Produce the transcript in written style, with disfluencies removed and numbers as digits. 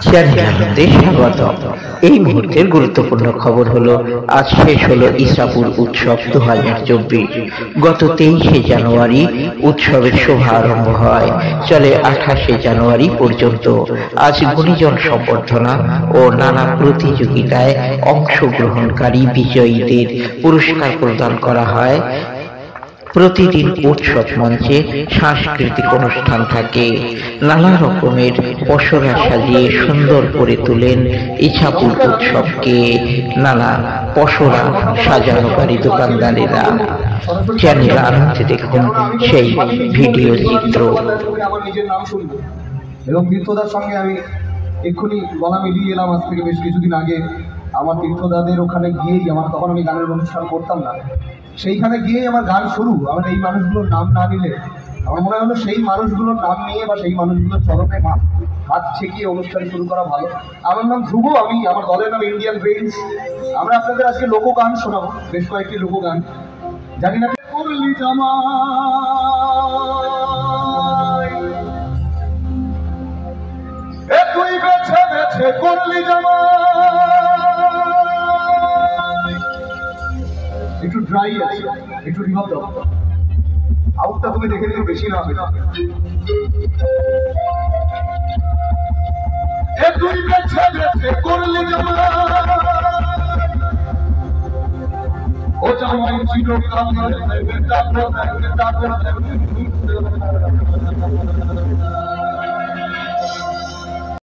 চ্যানেলে স্বাগত। এই মুহূর্তের গুরুত্বপূর্ণ খবর হলো, আজ শেষ হলো ইসাপুর উৎসব 2024। গত 23শে জানুয়ারি উৎসবের শুভারম্ভ হয়, চলে 28শে জানুয়ারি পর্যন্ত। আজ গুণীজন সম্বর্ধনা ও নানা প্রতিযোগিতায় অংশগ্রহণকারী বিজয়ীদের পুরস্কার প্রদান করা হয়। প্রতিদিন উৎসব মঞ্চে সাংস্কৃতিক অনুষ্ঠান থাকে। নানা রকমের পসরা সাজিয়ে সুন্দর করে তোলেন ইছাপুর উৎসবকে নানা পসরা সাজানোকারী দোকানদারেরা। চ্যানেল আনন্দে দেখুন সেই ভিডিও চিত্র। আমার নিজের নাম শুনবো এবং তীর্থদার সঙ্গে আমি এক্ষুনি গলা মিলিয়ে এলাম। আজ থেকে বেশ কিছুদিন আগে আমার তীর্থদাদের ওখানে গিয়েই তখন আমি গানের অনুষ্ঠান করতাম না, সেইখানে গিয়েই আমার গান শুরু। আমার এই মানুষগুলোর নাম না নিলে আমার মনে হলো সেই মানুষগুলোর নাম নিয়ে বা সেই মানুষগুলোর চরণে হাত ছেকিয়ে অনুষ্ঠান শুরু করা ভালো। আমার নাম ধ্রুব, আমার দলের নাম ইন্ডিয়ান রেঞ্জ। আমরা আপনাদের আজকে লোকগান শোনাবো, বেশ কয়েকটি লোকগান। জানি না করলি জামাই, তুই বেছে বেছে করলি জামাই। একটু ড্রাই আছে, একটু রিভাব দাও। আউটটা তুমি দেখে নিও, বেশি না হবে। তুই বেছে বেছে করলি জামাই, ও জামাই ছিল কামার বেটা বেটা